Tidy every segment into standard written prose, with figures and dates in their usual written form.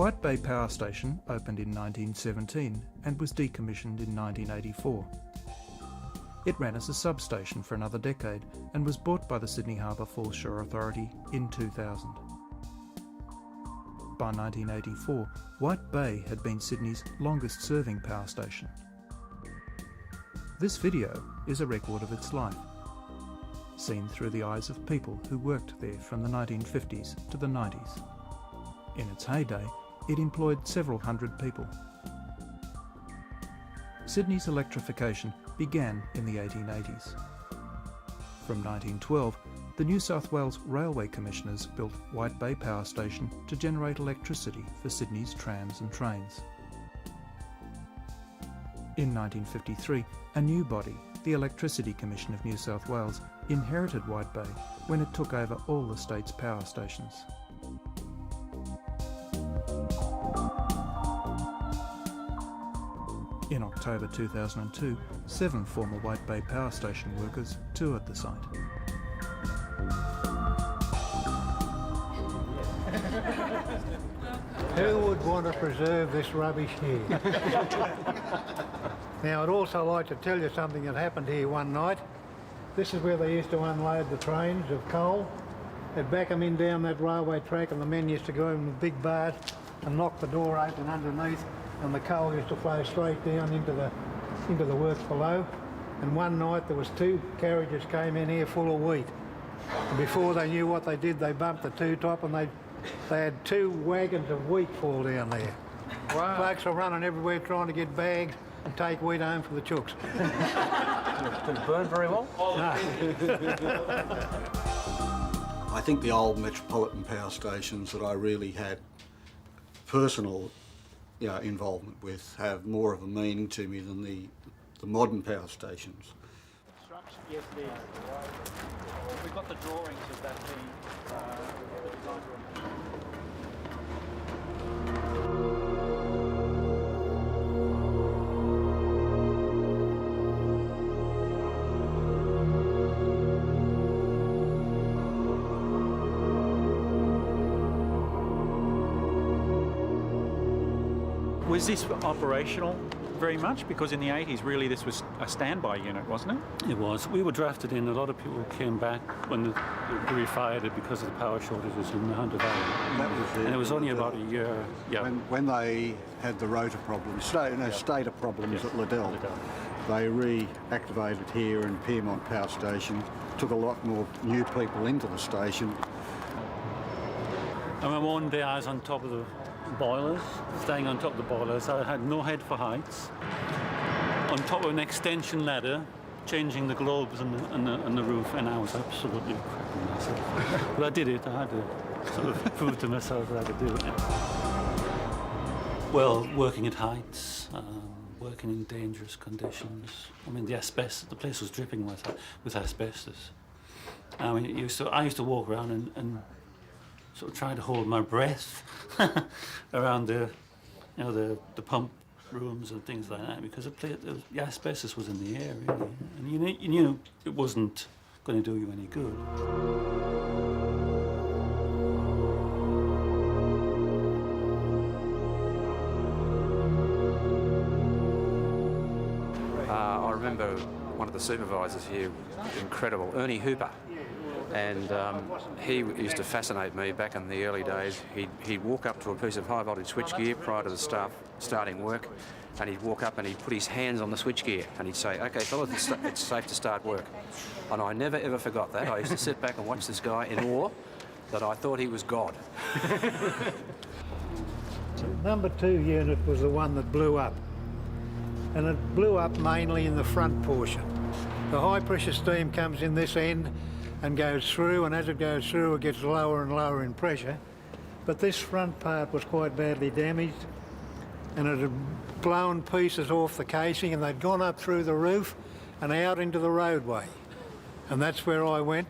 White Bay Power Station opened in 1917 and was decommissioned in 1984. It ran as a substation for another decade and was bought by the Sydney Harbour Foreshore Authority in 2000. By 1984, White Bay had been Sydney's longest-serving power station. This video is a record of its life, seen through the eyes of people who worked there from the 1950s to the 90s. In its heyday, it employed several hundred people. Sydney's electrification began in the 1880s. From 1912, the New South Wales Railway Commissioners built White Bay Power Station to generate electricity for Sydney's trams and trains. In 1953, a new body, the Electricity Commission of New South Wales, inherited White Bay when it took over all the state's power stations. In October 2002, 7 former White Bay Power Station workers toured the site. Who would want to preserve this rubbish here? Now, I'd also like to tell you something that happened here one night. This is where they used to unload the trains of coal. They'd back them in down that railway track, and the men used to go in with big bars and knock the door open underneath, and the coal used to flow straight down into the works below. And one night there was 2 carriages came in here full of wheat. And before they knew what they did, they bumped the 2 top, and they had 2 wagons of wheat fall down there. Wow. Blokes are running everywhere trying to get bags and take wheat home for the chooks. Did it burn very well? No. I think the old metropolitan power stations that I really had personal involvement with have more of a meaning to me than the modern power stations. Yes, it is. We've got the drawings of that being the design drawing. Was this operational very much? Because in the 80s, really, this was a standby unit, wasn't it? It was. We were drafted in. A lot of people came back when they refired it because of the power shortages in the Hunter Valley. That was it. And it was only about a year. Yeah. When they had the rotor problems, stator problems at Liddell, they reactivated here in Piermont Power Station, took a lot more new people into the station. I remember one day I was on top of the boilers, staying on top of the boilers. I had no head for heights. On top of an extension ladder, changing the globes and the roof, and I was absolutely crapping myself. But I did it. I had to sort of prove to myself that I could do it. Well, working at heights, working in dangerous conditions. I mean, the place was dripping with asbestos. I mean, I used to walk around and sort of trying to hold my breath around the pump rooms and things like that, because the asbestos was in the air, really, and you knew it wasn't going to do you any good. I remember one of the supervisors here, incredible, Ernie Hooper. And he used to fascinate me back in the early days. He'd walk up to a piece of high voltage switchgear prior to the staff starting work, and he'd walk up and he'd put his hands on the switchgear and he'd say, "Okay, fellas, it's safe to start work." And I never ever forgot that. I used to sit back and watch this guy in awe that I thought he was God. Number 2 unit was the one that blew up, and it blew up mainly in the front portion. The high pressure steam comes in this end and goes through, and as it goes through it gets lower and lower in pressure. But this front part was quite badly damaged, and it had blown pieces off the casing, and they'd gone up through the roof and out into the roadway. And that's where I went,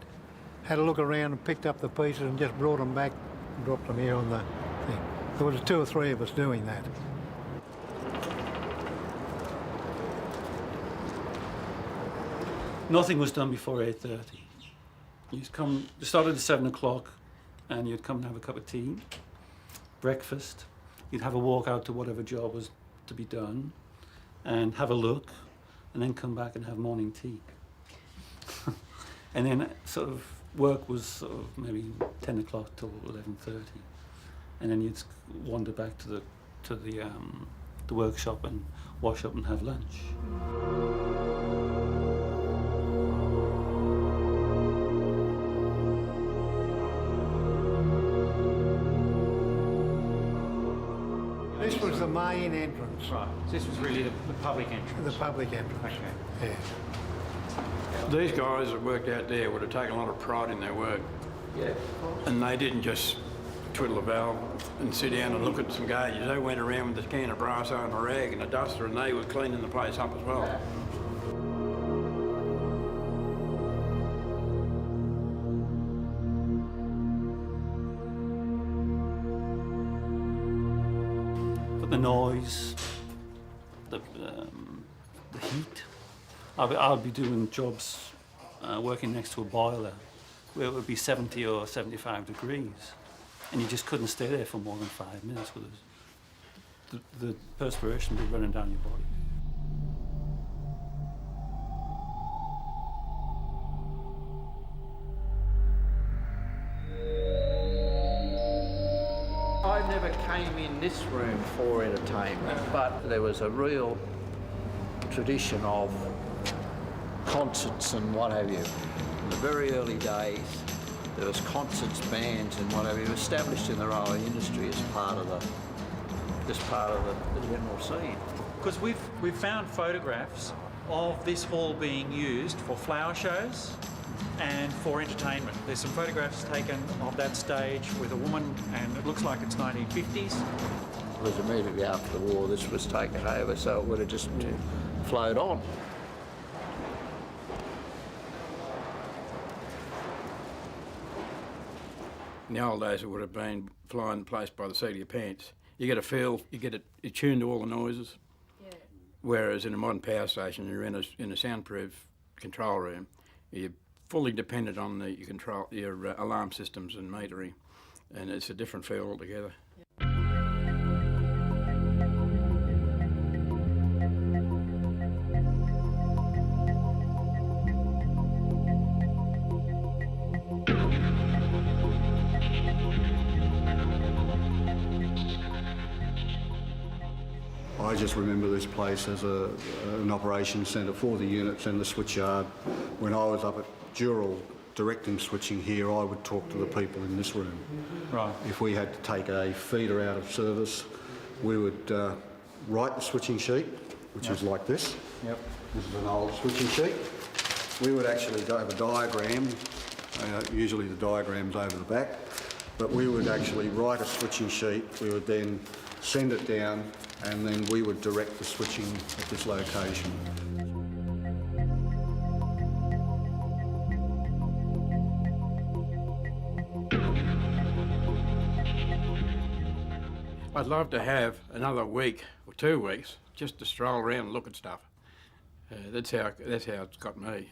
had a look around and picked up the pieces and just brought them back and dropped them here on the thing. There was 2 or 3 of us doing that. Nothing was done before 8:30. You started at 7 o'clock, and you'd come and have a cup of tea, breakfast, you'd have a walk out to whatever job was to be done and have a look and then come back and have morning tea. And then sort of work was sort of maybe 10 o'clock till 11:30. And then you'd wander back to the workshop and wash up and have lunch. This was the main entrance. Right. So this was really the public entrance. The public entrance. Okay. Yeah. These guys that worked out there would have taken a lot of pride in their work. Yeah. And they didn't just twiddle a valve and sit down and look at some gauges. They went around with a can of brasso and a rag and a duster, and they were cleaning the place up as well. But the noise, the heat. I'd be doing jobs working next to a boiler where it would be 70 or 75 degrees, and you just couldn't stay there for more than 5 minutes because the perspiration would be running down your body. I never came in this room for entertainment, but there was a real tradition of concerts and what have you. In the very early days, there was concerts, bands and what have you, established in the railway industry as part of the general scene. Because we've found photographs of this hall being used for flower shows and for entertainment. There's some photographs taken of that stage with a woman, and it looks like it's 1950s. It was immediately after the war this was taken over, so it would have just flowed on. In the old days, it would have been flying the place by the seat of your pants. You get a feel, you get it attuned to all the noises. Yeah. Whereas in a modern power station, you're in a soundproof control room. You're fully dependent on your alarm systems and metering, and it's a different feel altogether. I just remember this place as an operations centre for the units and the switchyard. When I was up at Dural directing switching here, I would talk to the people in this room. Right. If we had to take a feeder out of service, we would write the switching sheet, which is like this. Yep. This is an old switching sheet. We would actually have a diagram, usually the diagram's over the back, but we would actually write a switching sheet. We would then send it down, and then we would direct the switching at this location. I'd love to have another week or 2 weeks just to stroll around and look at stuff. That's how it's got me.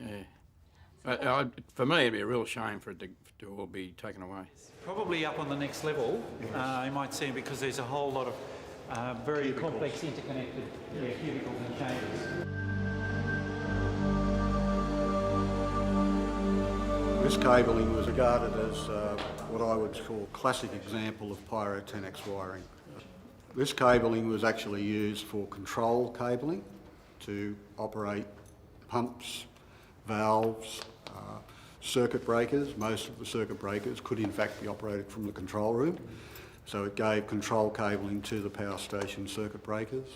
Yeah. For me, it'd be a real shame for it to all be taken away. Probably up on the next level, you might see, because there's a whole lot of very complex interconnected cubicles and chambers. This cabling was regarded as what I would call a classic example of pyrotechnics wiring. This cabling was actually used for control cabling to operate pumps, valves, circuit breakers. Most of the circuit breakers could in fact be operated from the control room. So it gave control cabling to the power station circuit breakers.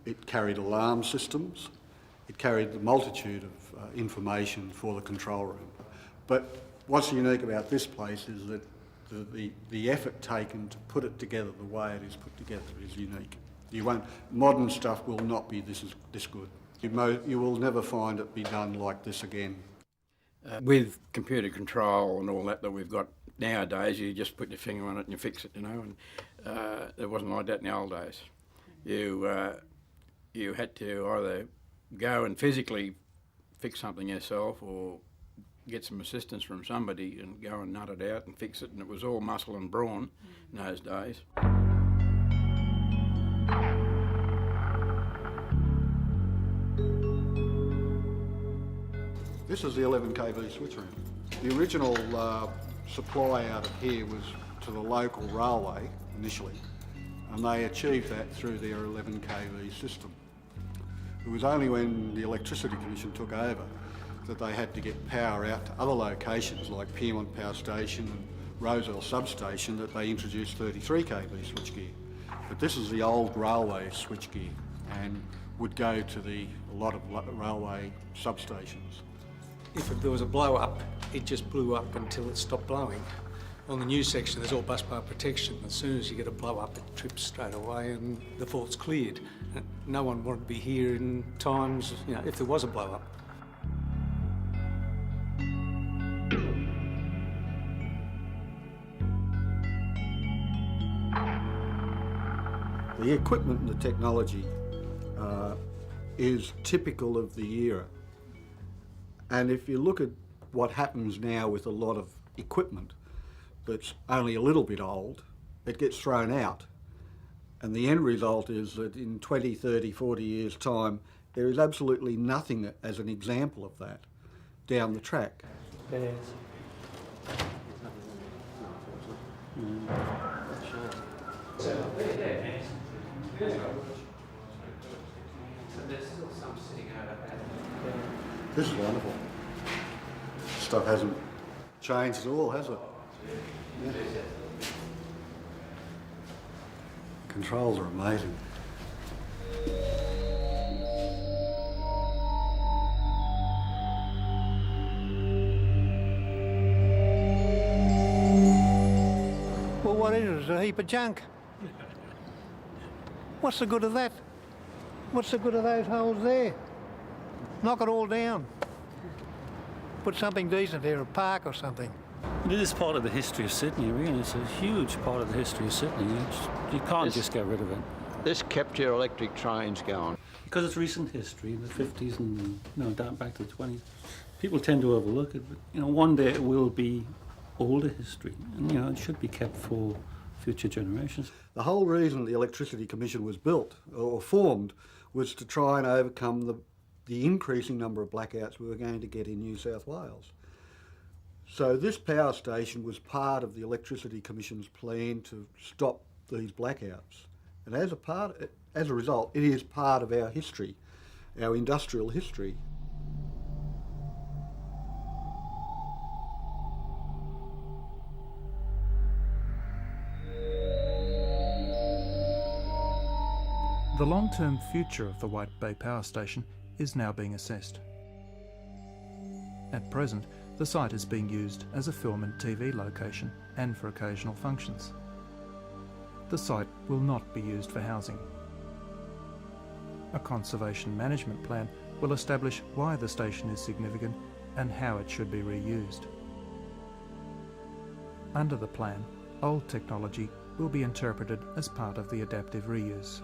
It carried alarm systems. It carried the multitude of information for the control room. But what's unique about this place is that the effort taken to put it together the way it is put together is unique. Modern stuff will not be this good. You will never find it be done like this again. With computer control and all that we've got nowadays, you just put your finger on it and you fix it, you know, and it wasn't like that in the old days. You had to either go and physically fix something yourself or get some assistance from somebody and go and nut it out and fix it, and it was all muscle and brawn in those days. This is the 11 kV switch room. The original supply out of here was to the local railway initially, and they achieved that through their 11 kV system. It was only when the Electricity Commission took over that they had to get power out to other locations like Piermont Power Station and Rozelle substation that they introduced 33 kV switchgear. But this is the old railway switchgear and would go to a lot of railway substations. If there was a blow up, it just blew up until it stopped blowing. On the new section, there's all bus bar protection. As soon as you get a blow up, it trips straight away and the fault's cleared. No one wanted to be here in times, if there was a blow up. The equipment and the technology is typical of the era. And if you look at what happens now with a lot of equipment that's only a little bit old, it gets thrown out. And the end result is that in 20, 30, 40 years' time, there is absolutely nothing as an example of that down the track. This is wonderful. Stuff hasn't changed at all, has it? Yeah. Controls are amazing. Well, what is it? It's a heap of junk. What's the good of that? What's the good of those holes there? Knock it all down. Put something decent here, a park or something. It is part of the history of Sydney, really. It's a huge part of the history of Sydney. You can't just get rid of it. This kept your electric trains going. Because it's recent history, the 50s and down back to the 20s. People tend to overlook it, but one day it will be older history, and it should be kept for future generations. The whole reason the Electricity Commission was built or formed was to try and overcome the increasing number of blackouts we were going to get in New South Wales. So this power station was part of the Electricity Commission's plan to stop these blackouts. And as a result, it is part of our history, our industrial history. The long-term future of the White Bay Power Station is now being assessed. At present, the site is being used as a film and TV location and for occasional functions. The site will not be used for housing. A conservation management plan will establish why the station is significant and how it should be reused. Under the plan, old technology will be interpreted as part of the adaptive reuse.